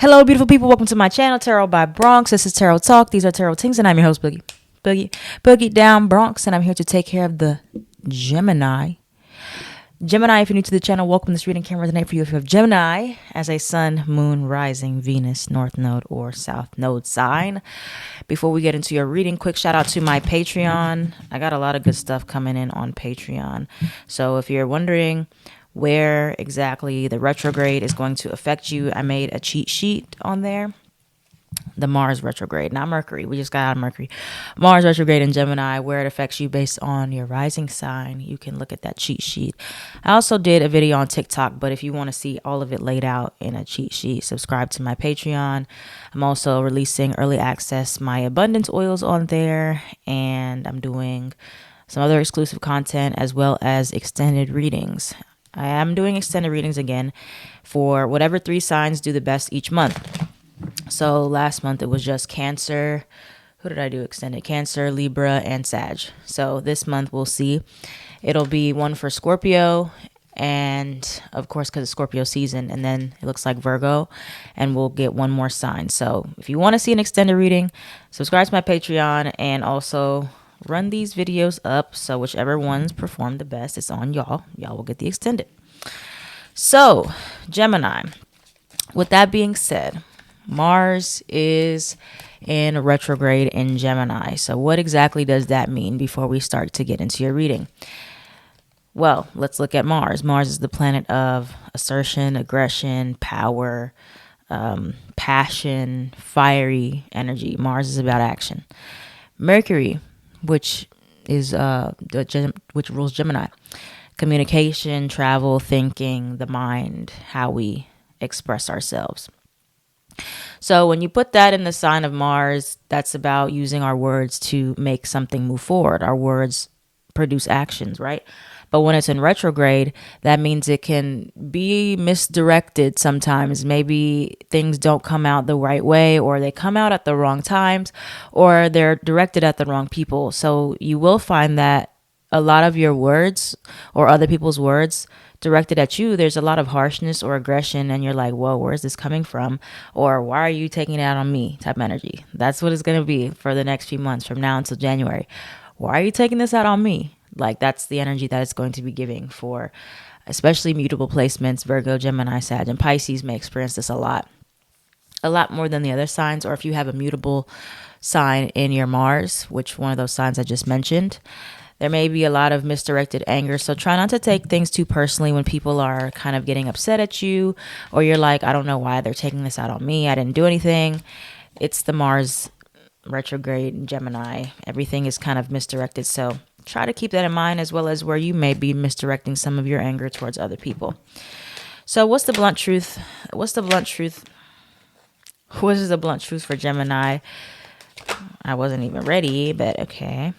Hello, beautiful people. Welcome to my channel, Tarot by Bronx. This is Tarot Talk. These are Tarot Things, and I'm your host, Boogie Down Bronx, and I'm here to take care of the Gemini. Gemini, if you're new to the channel, welcome. This reading can resonate for you if you have Gemini as a sun, moon, rising, Venus, north node, or south node sign. Before we get into your reading, quick shout out to my Patreon. I got a lot of good stuff coming in on Patreon. So if you're wondering where exactly the retrograde is going to affect you, I made a cheat sheet on there. The Mars retrograde, not Mercury. We just got out of Mercury. Mars retrograde in Gemini, where it affects you based on your rising sign. You can look at that cheat sheet. I also did a video on TikTok, but if you want to see all of it laid out in a cheat sheet, subscribe to my Patreon. I'm also releasing early access, my abundance oils on there, and I'm doing some other exclusive content as well as extended readings. I am doing extended readings again for whatever 3 signs do the best each month. So last month it was just Cancer. Who did I do extended? Cancer, Libra, and Sag. So this month we'll see. It'll be one for Scorpio, and of course because it's Scorpio season, and then it looks like Virgo, and we'll get one more sign. So if you want to see an extended reading, subscribe to my Patreon, and also run these videos up, so whichever ones perform the best, it's on y'all. Y'all will get the extended. So Gemini, with that being said, Mars is in retrograde in Gemini. So what exactly does that mean before we start to get into your reading? Well, let's look at Mars. Mars is the planet of assertion, aggression, power, passion, fiery energy. Mars is about action. Mercury, which is which rules Gemini, communication, travel, thinking, the mind, how we express ourselves. So when you put that in the sign of Mars, that's about using our words to make something move forward. Our words produce actions, right? But when it's in retrograde, that means it can be misdirected sometimes. Maybe things don't come out the right way, or they come out at the wrong times, or they're directed at the wrong people. So you will find that a lot of your words or other people's words directed at you, there's a lot of harshness or aggression, and you're like, whoa, where's this coming from? Or why are you taking it out on me type energy? That's what it's going to be for the next few months from now until January. Why are you taking this out on me? Like, that's the energy that it's going to be giving for especially mutable placements. Virgo, Gemini, Sag, and Pisces may experience this a lot more than the other signs. Or if you have a mutable sign in your Mars, which one of those signs I just mentioned, there may be a lot of misdirected anger. So try not to take things too personally when people are kind of getting upset at you, or you're like, I don't know why they're taking this out on me. I didn't do anything. It's the Mars retrograde in Gemini. Everything is kind of misdirected. So try to keep that in mind, as well as where you may be misdirecting some of your anger towards other people. So what's the blunt truth? What is the blunt truth for Gemini? I wasn't even ready, but okay.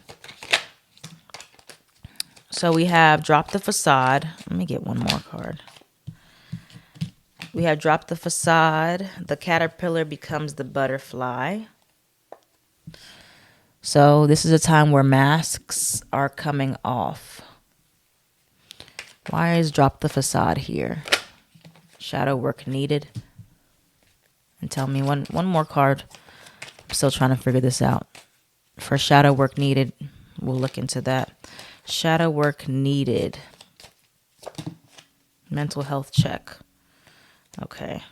So we have Drop the Facade. Let me get one more card. We have Drop the Facade. The caterpillar becomes the butterfly. So this is a time where masks are coming off. Why is Drop the Facade here? Shadow work needed. And tell me one more card. I'm still trying to figure this out. For shadow work needed, we'll look into that. Shadow work needed. Mental health check. Okay.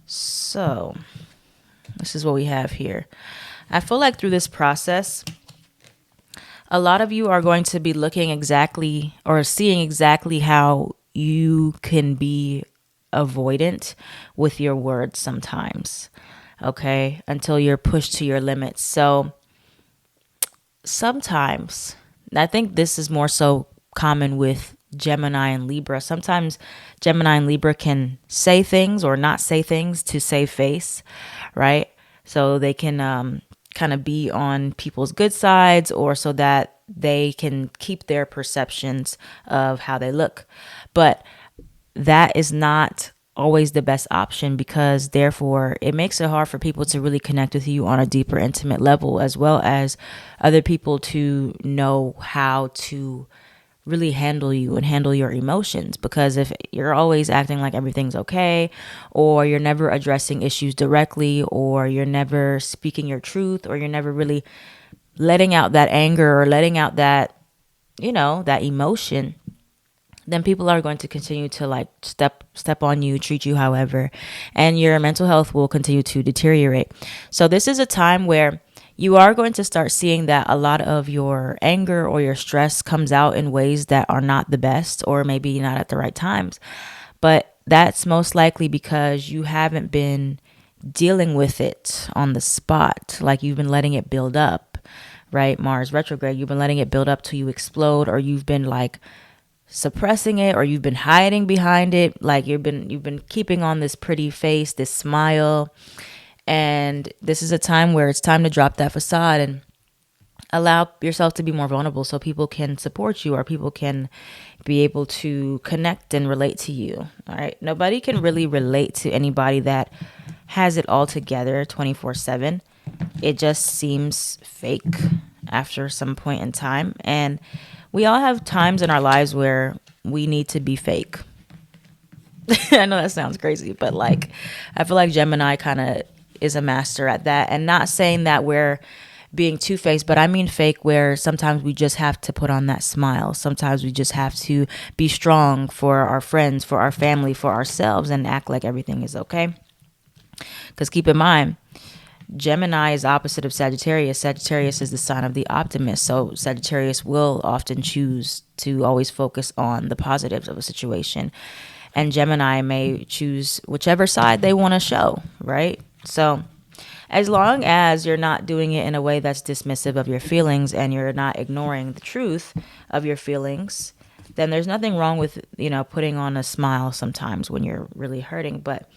So this is what we have here. I feel like through this process, a lot of you are going to be looking exactly or seeing exactly how you can be avoidant with your words sometimes. Okay. Until you're pushed to your limits. So sometimes, I think this is more so common with Gemini and Libra. Sometimes Gemini and Libra can say things or not say things to save face, right? So they can kind of be on people's good sides, or so that they can keep their perceptions of how they look. But that is not always the best option, because therefore it makes it hard for people to really connect with you on a deeper, intimate level, as well as other people to know how to really handle you and handle your emotions. Because if you're always acting like everything's okay, or you're never addressing issues directly, or you're never speaking your truth, or you're never really letting out that anger or letting out that, that emotion, then people are going to continue to like step on you, treat you however, and your mental health will continue to deteriorate. So this is a time where you are going to start seeing that a lot of your anger or your stress comes out in ways that are not the best, or maybe not at the right times. But that's most likely because you haven't been dealing with it on the spot. Like, you've been letting it build up, right? Mars retrograde, you've been letting it build up till you explode, or you've been like suppressing it, or you've been hiding behind it. Like, you've been keeping on this pretty face, this smile. And this is a time where it's time to drop that facade and allow yourself to be more vulnerable, so people can support you, or people can be able to connect and relate to you. All right. Nobody can really relate to anybody that has it all together 24/7. It just seems fake after some point in time. And we all have times in our lives where we need to be fake. I know that sounds crazy, but like, I feel like Gemini kind of is a master at that. And not saying that we're being two-faced, but I mean fake, where sometimes we just have to put on that smile. Sometimes we just have to be strong for our friends, for our family, for ourselves, and act like everything is okay. Because keep in mind, Gemini is opposite of Sagittarius. Sagittarius is the sign of the optimist. So Sagittarius will often choose to always focus on the positives of a situation. And Gemini may choose whichever side they want to show, right? So as long as you're not doing it in a way that's dismissive of your feelings, and you're not ignoring the truth of your feelings, then there's nothing wrong with, putting on a smile sometimes when you're really hurting. But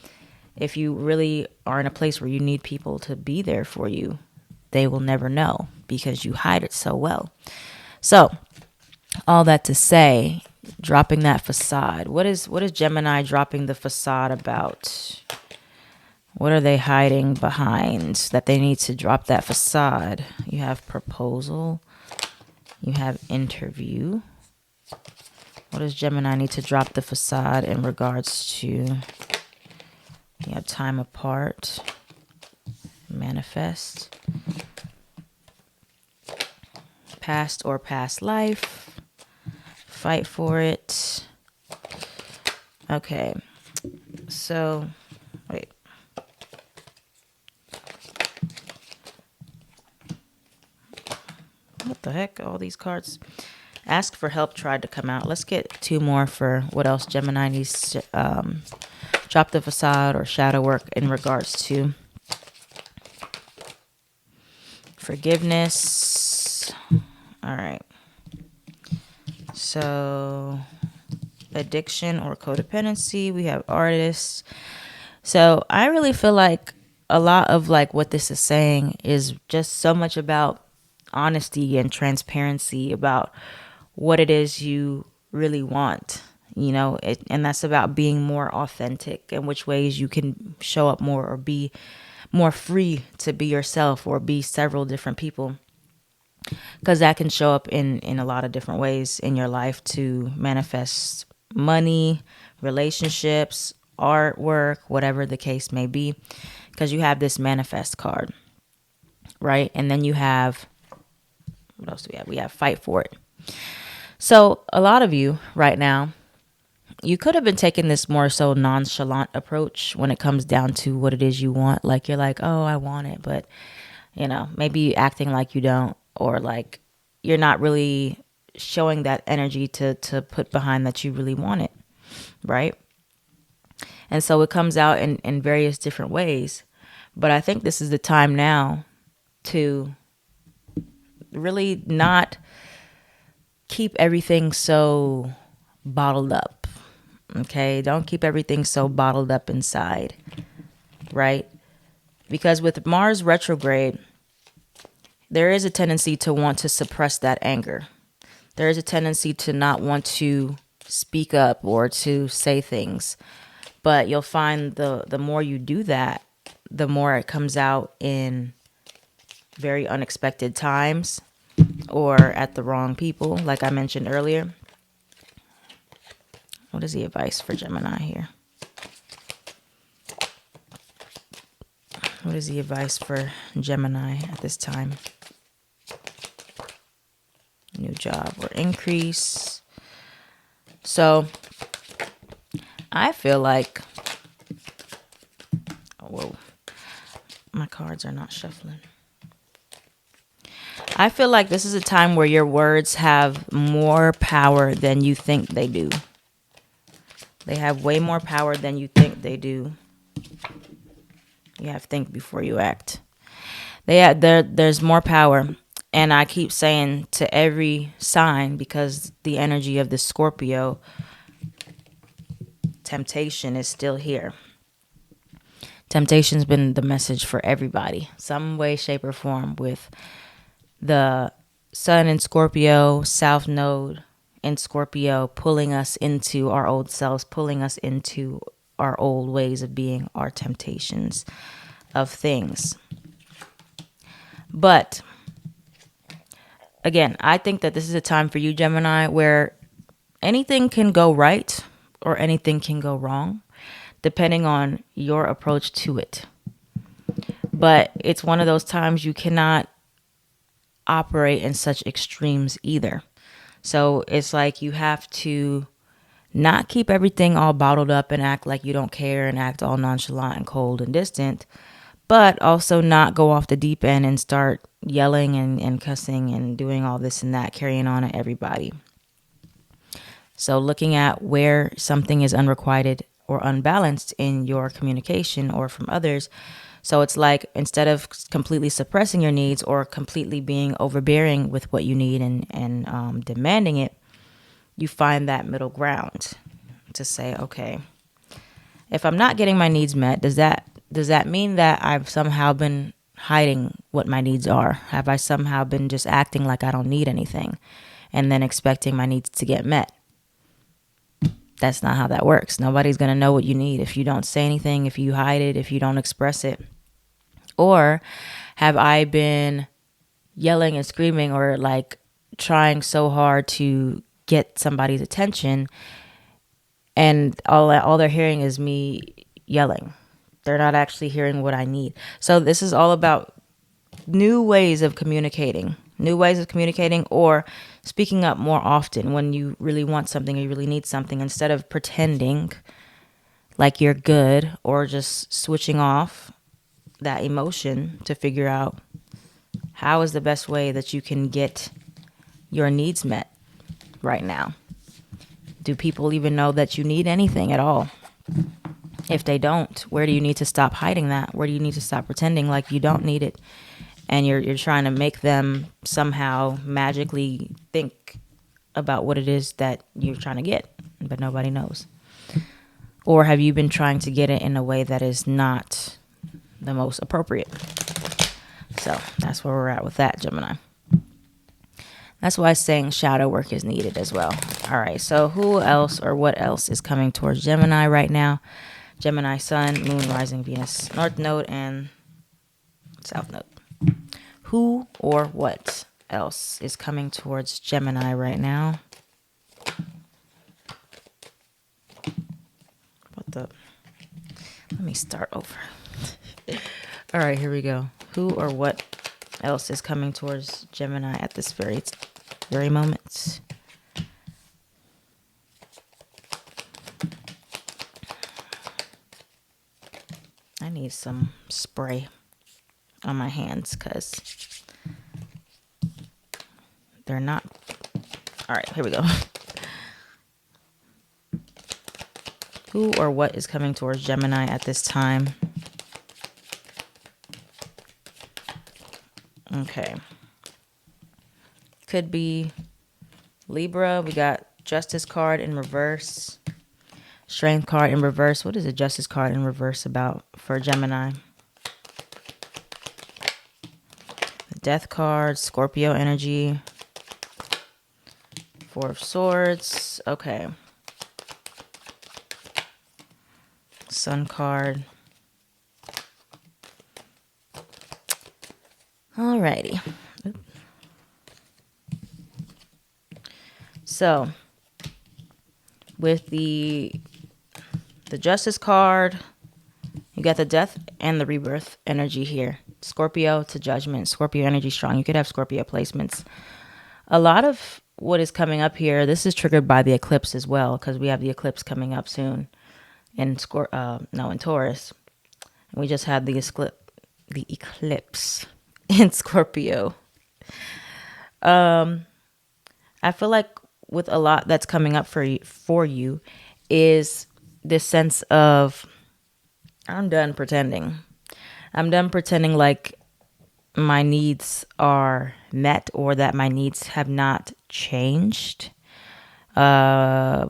if you really are in a place where you need people to be there for you, they will never know because you hide it so well. So all that to say, dropping that facade. What is Gemini dropping the facade about? What are they hiding behind that they need to drop that facade? You have proposal. You have interview. What does Gemini need to drop the facade in regards to? You have time apart. Manifest. Past or past life. Fight for it. Okay. So, wait. What the heck? All these cards. Ask for help tried to come out. Let's get two more for what else Gemini needs to drop the facade or shadow work in regards to. Forgiveness. All right. So, addiction or codependency. We have artists. So, I really feel like a lot of like what this is saying is just so much about honesty and transparency about what it is you really want, and that's about being more authentic, and which ways you can show up more or be more free to be yourself or be several different people, because that can show up in a lot of different ways in your life to manifest money, relationships, artwork, whatever the case may be, because you have this manifest card, right? And then you have, what else do we have? We have fight for it. So a lot of you right now, you could have been taking this more so nonchalant approach when it comes down to what it is you want. Like, you're like, oh, I want it, but maybe acting like you don't, or like you're not really showing that energy to put behind that you really want it, right? And so it comes out in various different ways. But I think this is the time now to really not keep everything so bottled up. Okay? Don't keep everything so bottled up inside, right? Because with Mars retrograde, there is a tendency to want to suppress that anger. There is a tendency to not want to speak up or to say things. But you'll find the more you do that, the more it comes out in very unexpected times or at the wrong people, like I mentioned earlier. What is the advice for Gemini here? What is the advice for Gemini at this time? New job or increase. So I feel like, oh, whoa, my cards are not shuffling. I feel like this is a time where your words have more power than you think they do. They have way more power than you think they do. You have to think before you act. There's more power. And I keep saying to every sign, because the energy of the Scorpio temptation is still here. Temptation's been the message for everybody, some way, shape, or form, with the Sun in Scorpio, South Node in Scorpio, pulling us into our old selves, pulling us into our old ways of being, our temptations of things. But again, I think that this is a time for you, Gemini, where anything can go right or anything can go wrong, depending on your approach to it. But it's one of those times you cannot operate in such extremes either. So it's like you have to not keep everything all bottled up and act like you don't care and act all nonchalant and cold and distant, but also not go off the deep end and start yelling and cussing and doing all this and that, carrying on at everybody. So looking at where something is unrequited or unbalanced in your communication or from others. So it's like, instead of completely suppressing your needs or completely being overbearing with what you need and demanding it, you find that middle ground to say, okay, if I'm not getting my needs met, does that mean that I've somehow been hiding what my needs are? Have I somehow been just acting like I don't need anything and then expecting my needs to get met? That's not how that works. Nobody's going to know what you need if you don't say anything, if you hide it, if you don't express it. Or have I been yelling and screaming or like trying so hard to get somebody's attention and all they're hearing is me yelling? They're not actually hearing what I need. So this is all about new ways of communicating or speaking up more often when you really want something or you really need something, instead of pretending like you're good or just switching off that emotion to figure out how is the best way that you can get your needs met right now. Do people even know that you need anything at all? If they don't, where do you need to stop hiding that? Where do you need to stop pretending like you don't need it? And you're trying to make them somehow magically think about what it is that you're trying to get, but nobody knows. Or have you been trying to get it in a way that is not the most appropriate? So that's where we're at with that, Gemini. That's why saying shadow work is needed as well. All right, so who else or what else is coming towards Gemini right now? Gemini Sun, Moon, Rising, Venus, North Node, and South Node. Who or what else is coming towards Gemini right now? Let me start over. All right, here we go. Who or what else is coming towards Gemini at this very moment? I need some spray on my hands because they're not. All right, here we go. Who or what is coming towards Gemini at this time? Okay. Could be Libra. We got Justice card in reverse. Strength card in reverse. What is the Justice card in reverse about for Gemini? The Death card, Scorpio energy. Four of Swords. Okay. Sun card. Alrighty. So, with the Justice card. You got the Death and the Rebirth energy here. Scorpio to Judgment. Scorpio energy strong. You could have Scorpio placements. A lot of what is coming up here, this is triggered by the eclipse as well, because we have the eclipse coming up soon in Taurus. We just had the eclipse in Scorpio. I feel like with a lot that's coming up for you is this sense of, I'm done pretending. I'm done pretending like my needs are met or that my needs have not changed. By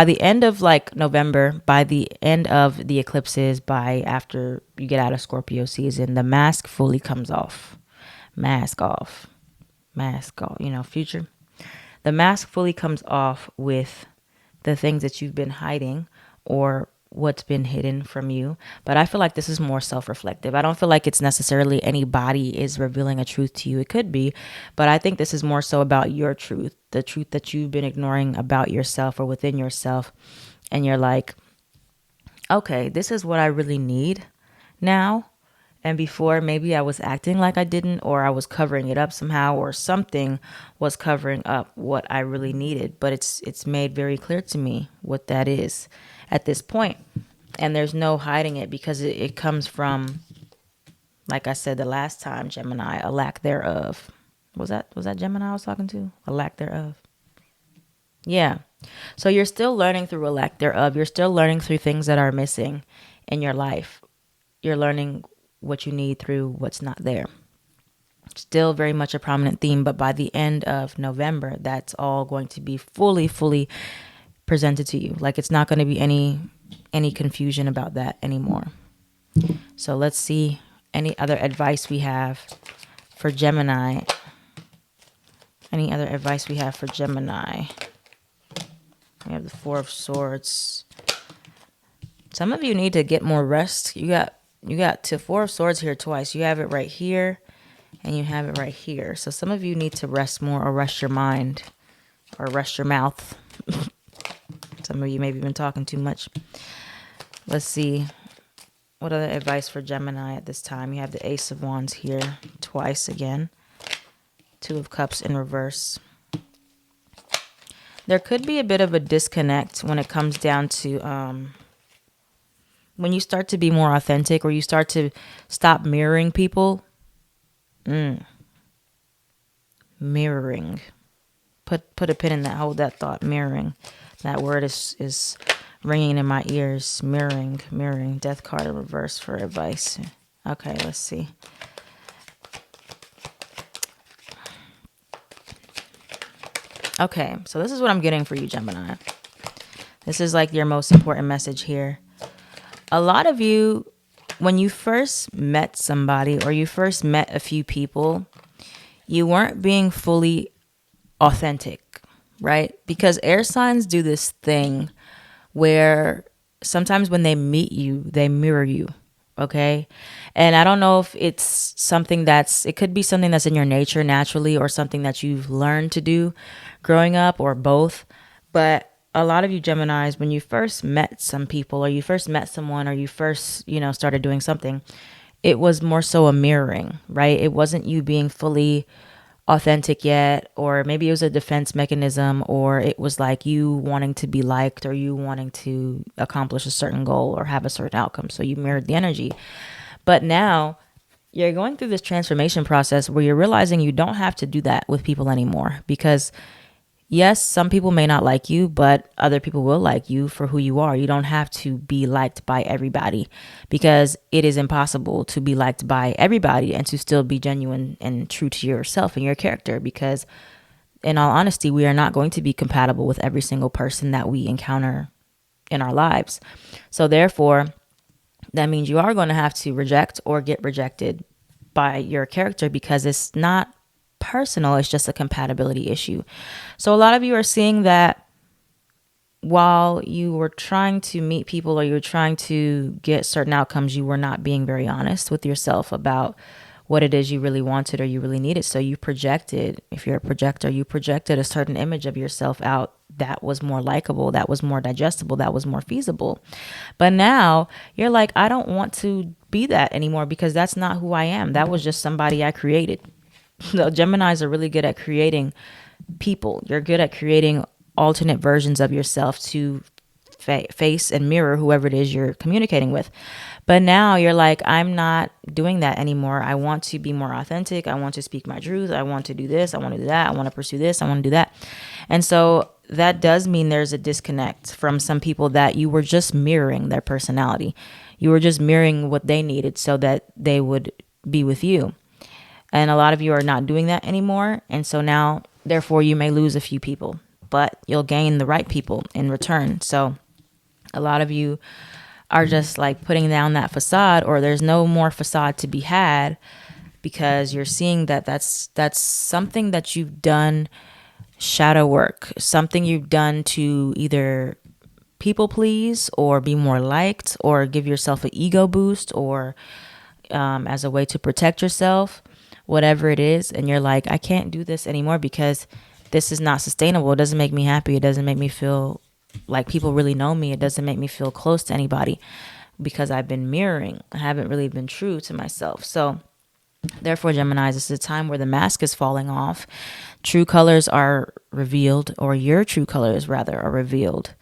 the end of like November, by the end of the eclipses, by after you get out of Scorpio season, the mask fully comes off. Mask off, future. The mask fully comes off with the things that you've been hiding or what's been hidden from you. But I feel like this is more self-reflective. I don't feel like it's necessarily anybody is revealing a truth to you. It could be, but I think this is more so about your truth, the truth that you've been ignoring about yourself or within yourself. And you're like, okay, this is what I really need now. And before, maybe I was acting like I didn't, or I was covering it up somehow, or something was covering up what I really needed. But it's made very clear to me what that is at this point. And there's no hiding it, because it comes from, like I said the last time, Gemini, a lack thereof. Was that Gemini I was talking to? A lack thereof. Yeah. So you're still learning through a lack thereof. You're still learning through things that are missing in your life. You're learning what you need through what's not there. Still very much a prominent theme, but by the end of November, that's all going to be fully presented to you. Like, it's not going to be any confusion about that anymore. So let's see any other advice we have for Gemini. Any other advice we have for Gemini? We have the Four of Swords. Some of you need to get more rest. You got the Four of Swords here twice. You have it right here and you have it right here. So some of you need to rest more, or rest your mind, or rest your mouth. Some of you maybe been talking too much. Let's see. What other advice for Gemini at this time? You have the Ace of Wands here twice again. Two of Cups in reverse. There could be a bit of a disconnect when it comes down to when you start to be more authentic, or you start to stop mirroring people. Mirroring. Put a pin in that. Hold that thought. Mirroring. That word is ringing in my ears. Mirroring. Death card in reverse for advice. Okay, let's see. Okay, so this is what I'm getting for you, Gemini. This is like your most important message here. A lot of you, when you first met somebody, or you first met a few people, you weren't being fully authentic, right? Because air signs do this thing where sometimes when they meet you, they mirror you, okay? And I don't know if it's something it could be something that's in your nature naturally, or something that you've learned to do growing up, or both. But a lot of you Geminis, when you first met some people, or you first met someone, or you first, started doing something, it was more so a mirroring, right? It wasn't you being fully authentic yet, or maybe it was a defense mechanism, or it was like you wanting to be liked, or you wanting to accomplish a certain goal or have a certain outcome. So you mirrored the energy. But now you're going through this transformation process where you're realizing you don't have to do that with people anymore, because yes, some people may not like you, but other people will like you for who you are. You don't have to be liked by everybody, because it is impossible to be liked by everybody and to still be genuine and true to yourself and your character, because in all honesty, we are not going to be compatible with every single person that we encounter in our lives. So therefore, that means you are going to have to reject or get rejected by your character, because it's not personal, it's just a compatibility issue. So a lot of you are seeing that while you were trying to meet people, or you're trying to get certain outcomes, you were not being very honest with yourself about what it is you really wanted or you really needed. So you projected, if you're a projector, you projected a certain image of yourself out that was more likable, that was more digestible, that was more feasible. But now you're like, I don't want to be that anymore because that's not who I am. That was just somebody I created. The Geminis are really good at creating people. You're good at creating alternate versions of yourself to face and mirror whoever it is you're communicating with. But now you're like, I'm not doing that anymore. I want to be more authentic. I want to speak my truth. I want to do this. I want to do that. I want to pursue this. I want to do that. And so that does mean there's a disconnect from some people that you were just mirroring their personality. You were just mirroring what they needed so that they would be with you. And a lot of you are not doing that anymore. And so now, therefore, you may lose a few people, but you'll gain the right people in return. So a lot of you are just like putting down that facade, or there's no more facade to be had because you're seeing that that's something that you've done, shadow work, something you've done to either people please or be more liked or give yourself an ego boost or as a way to protect yourself, whatever it is. And you're like, I can't do this anymore because this is not sustainable. It doesn't make me happy. It doesn't make me feel like people really know me. It doesn't make me feel close to anybody because I've been mirroring. I haven't really been true to myself. So therefore, Geminis, this is a time where the mask is falling off. True colors are revealed, or your true colors rather are revealed.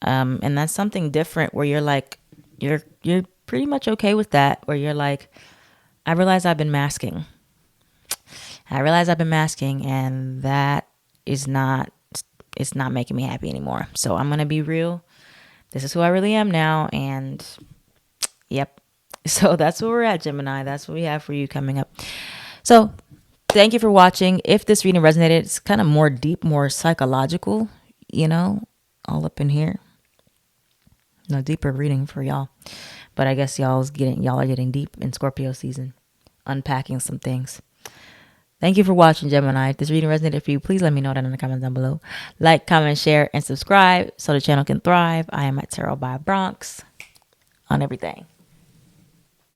And that's something different where you're like, you're pretty much okay with that, where you're like, I realize I've been masking. And that is not, it's not making me happy anymore. So I'm going to be real. This is who I really am now. And yep. So that's where we're at, Gemini. That's what we have for you coming up. So thank you for watching. If this reading resonated, it's kind of more deep, more psychological, all up in here. No deeper reading for y'all. But I guess y'all are getting deep in Scorpio season, unpacking some things. Thank you for watching, Gemini. If this reading resonated for you, please let me know that in the comments down below. Like, comment, share, and subscribe so the channel can thrive. I am at Tarot by Bronx on everything.